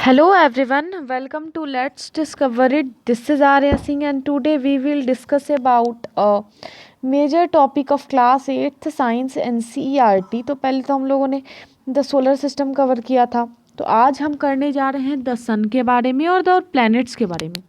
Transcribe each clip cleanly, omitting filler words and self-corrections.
Hello everyone, welcome to Let's Discover It. This is Arya Singh and today we will discuss about a major topic of class 8th science NCERT. तो पहले तो हम लोगों ने the solar system cover किया था, तो आज हम करने जा रहे हैं द सन के बारे में और द प्लैनेट्स के बारे में।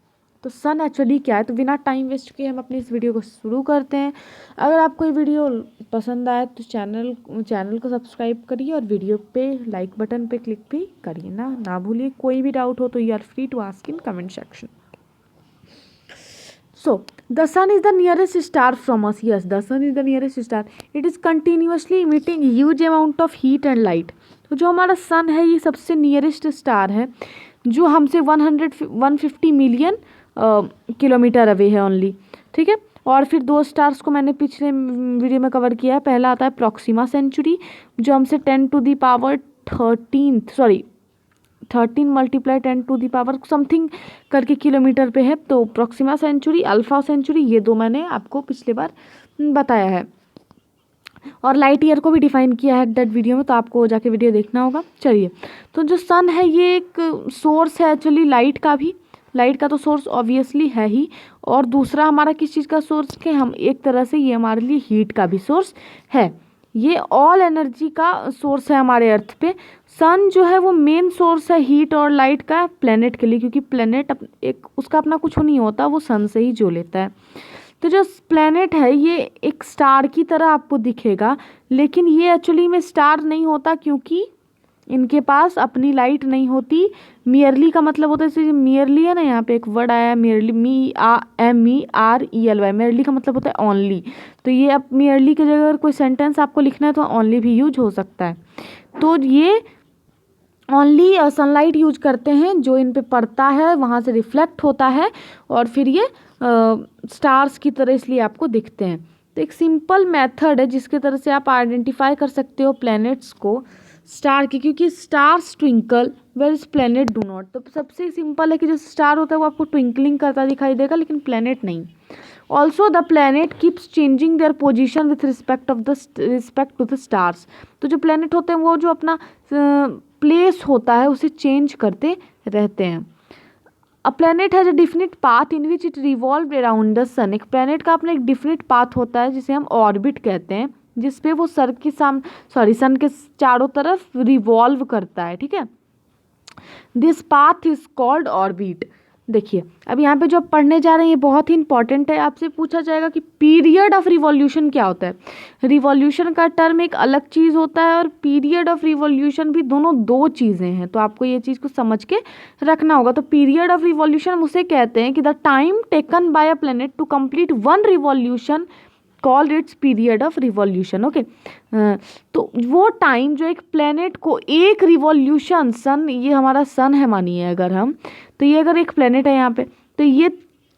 तो सन एक्चुअली क्या है, तो बिना टाइम वेस्ट किए हम अपनी इस वीडियो को शुरू करते हैं। अगर आपको ये वीडियो पसंद आए तो चैनल को सब्सक्राइब करिए और वीडियो पे लाइक बटन पे क्लिक भी करिए ना भूलिए। कोई भी डाउट हो तो you are free to ask in comment section. So, the sun is the nearest star from us. Yes, the sun is the nearest star. It is continuously emitting huge amount of heat and light. तो जो हमारा सन है ये सबसे nearest star है जो हमसे 150 million kilometre away है ओनली। ठीक है, और फिर दो स्टार्स को मैंने पिछले वीडियो में कवर किया है। पहला आता है प्रॉक्सिमा सेंचुरी जो हमसे 10 to the power 13 multiply 10 to the power something करके किलोमीटर पे है। तो प्रॉक्सिमा सेंचुरी, अल्फा सेंचुरी, ये दो मैंने आपको पिछले बार बताया है और लाइट ईयर को भी डिफाइन किया है दैट वीडियो में, तो आपको जाके वीडियो देखना होगा। चलिए, तो जो सन है ये एक सोर्स है एक्चुअली लाइट का भी। लाइट का तो सोर्स ऑब्वियसली है ही, और दूसरा हमारा किस चीज़ का सोर्स है, हम एक तरह से ये हमारे लिए हीट का भी सोर्स है। ये ऑल एनर्जी का सोर्स है हमारे अर्थ पे। सन जो है वो मेन सोर्स है हीट और लाइट का प्लेनेट के लिए, क्योंकि प्लेनेट एक उसका अपना कुछ नहीं होता, वो सन से ही जो लेता है। तो जो प्लेनेट है ये एक स्टार की तरह आपको दिखेगा, लेकिन ये एक्चुअली में स्टार नहीं होता क्योंकि इनके पास अपनी लाइट नहीं होती। मियरली का मतलब होता है, जैसे मियरली है ना, यहाँ पे एक वर्ड आया मियरली, MERELY। मियरली का मतलब होता है ओनली। तो ये अब मियरली की जगह अगर कोई सेंटेंस आपको लिखना है तो ओनली भी यूज हो सकता है। तो ये ओनली सनलाइट यूज करते हैं जो इन पे पड़ता है, वहाँ से रिफ्लेक्ट होता है और फिर ये स्टार्स की तरह इसलिए आपको दिखते हैं। तो एक सिंपल मेथड है जिसके तरह से आप आइडेंटिफाई कर सकते हो प्लैनेट्स को स्टार की, क्योंकि stars twinkle whereas planet do not. तो सबसे सिंपल है कि जो स्टार होता है वो आपको ट्विंकलिंग करता दिखाई देगा, लेकिन प्लैनेट नहीं। Also the planet keeps changing their position with respect to the stars. तो जो प्लैनेट होते हैं वो जो अपना प्लेस होता है उसे चेंज करते रहते हैं। A planet has a definite path in which it revolve around the sun. एक प्लैनेट का अपना एक डिफिनिट पाथ होता है जिसे हम ऑर्बिट कहते हैं, जिसपे वो सन के चारों तरफ रिवॉल्व करता है। ठीक है, this path is called orbit. देखिए, अब यहाँ पे जो आप पढ़ने जा रहे हैं ये बहुत ही इंपॉर्टेंट है। आपसे पूछा जाएगा कि पीरियड ऑफ रिवॉल्यूशन क्या होता है। रिवॉल्यूशन का टर्म एक अलग चीज़ होता है और पीरियड ऑफ रिवॉल्यूशन भी, दोनों दो चीज़ें हैं, तो आपको ये चीज़ को समझ के रखना होगा। तो पीरियड ऑफ रिवॉल्यूशन हम उसे कहते हैं कि the time taken by a planet to complete one revolution called its period of revolution. Okay, तो वो टाइम जो एक प्लेनेट को एक रिवॉल्यूशन, सन, ये हमारा सन है मानिए अगर हम, तो ये अगर एक प्लेनेट है यहाँ पे, तो ये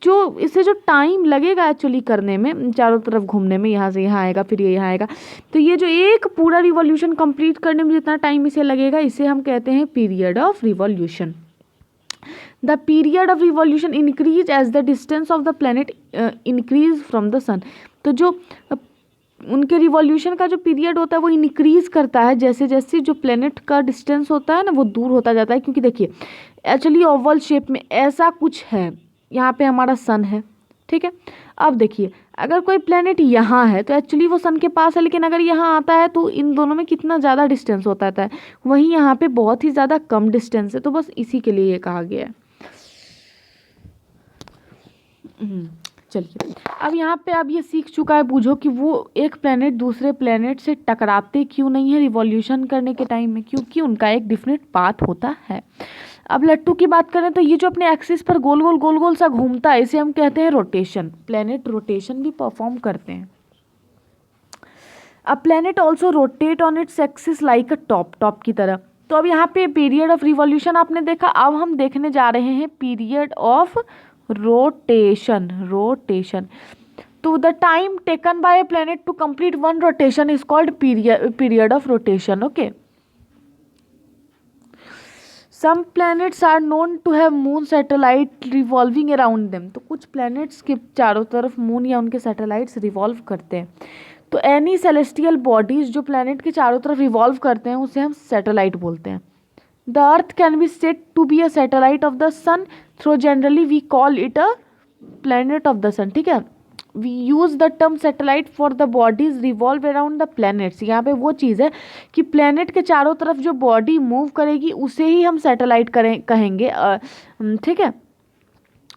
जो इसे जो टाइम लगेगा एक्चुअली करने में, चारों तरफ घूमने में, यहाँ से यहाँ आएगा फिर ये यहाँ आएगा, तो ये जो एक पूरा रिवॉल्यूशन कंप्लीट करने में जितना टाइम इसे लगेगा इसे हम कहते हैं period of revolution. The period of revolution increase as the distance of the planet increase from the sun। तो जो उनके रिवॉल्यूशन का जो पीरियड होता है वो इंक्रीज करता है जैसे जैसे जो प्लेनेट का डिस्टेंस होता है ना वो दूर होता जाता है। क्योंकि देखिए एक्चुअली ओवल शेप में ऐसा कुछ है, यहाँ पे हमारा सन है। ठीक है, अब देखिए अगर कोई प्लेनेट यहाँ है तो एक्चुअली वो सन के पास है, लेकिन अगर यहाँ आता है तो इन दोनों में कितना ज़्यादा डिस्टेंस होता है, वहीं यहाँ पे बहुत ही ज़्यादा कम डिस्टेंस है। तो बस इसी के लिए ये कहा गया है। चलिए, अब यहाँ पे अब ये सीख चुका है, बूझो कि वो एक प्लेनेट दूसरे प्लेनेट से टकराते क्यों नहीं है रिवॉल्यूशन करने के टाइम में, क्योंकि उनका एक डिफिनिट पाथ होता है। अब लट्टू की बात करें तो ये जो अपने एक्सिस पर गोल गोल सा घूमता है इसे हम कहते हैं रोटेशन। प्लेनेट रोटेशन भी परफॉर्म करते हैं। अ planet also rotate on its axis like a top की तरह। तो अब यहाँ पे पीरियड ऑफ रिवॉल्यूशन आपने देखा, अब हम देखने जा रहे हैं पीरियड ऑफ रोटेशन। तो the time taken by a planet to complete one rotation is called period of rotation. Okay, some planets are known to have moon satellite revolving around them. तो कुछ प्लैनेट्स के चारों तरफ moon या उनके satellites revolve करते हैं। तो एनी सेलेस्टियल बॉडीज जो प्लैनेट के चारों तरफ रिवॉल्व करते हैं उसे हम सैटेलाइट बोलते हैं। The earth can be said to be a satellite of the sun, through generally we call it a planet of the sun. ठीक है, we use the term satellite for the bodies revolve around the planets. यहाँ पे वो चीज़ है कि planet के चारों तरफ जो बॉडी मूव करेगी उसे ही हम सैटेलाइट कहेंगे। ठीक है,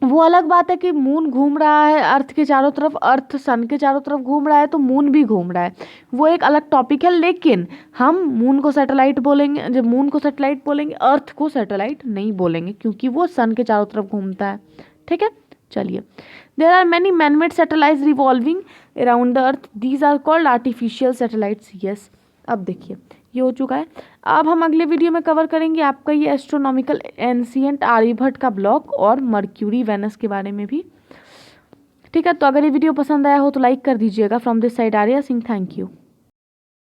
वो अलग बात है कि मून घूम रहा है अर्थ के चारों तरफ, अर्थ सन के चारों तरफ घूम रहा है तो मून भी घूम रहा है, वो एक अलग टॉपिक है। लेकिन हम मून को सैटेलाइट बोलेंगे, जब मून को सैटेलाइट बोलेंगे, अर्थ को सैटेलाइट नहीं बोलेंगे क्योंकि वो सन के चारों तरफ घूमता है। ठीक है, चलिए। There are many manmade satellites revolving around the earth, these are called artificial satellites. Yes, अब देखिए ये हो चुका है। अब हम अगले वीडियो में कवर करेंगे आपका ये एस्ट्रोनॉमिकल एंशिएंट आर्यभट्ट का ब्लॉक और मर्क्यूरी वेनस के बारे में भी। ठीक है, तो अगर ये वीडियो पसंद आया हो तो लाइक कर दीजिएगा। From this side Arya Singh, thank you.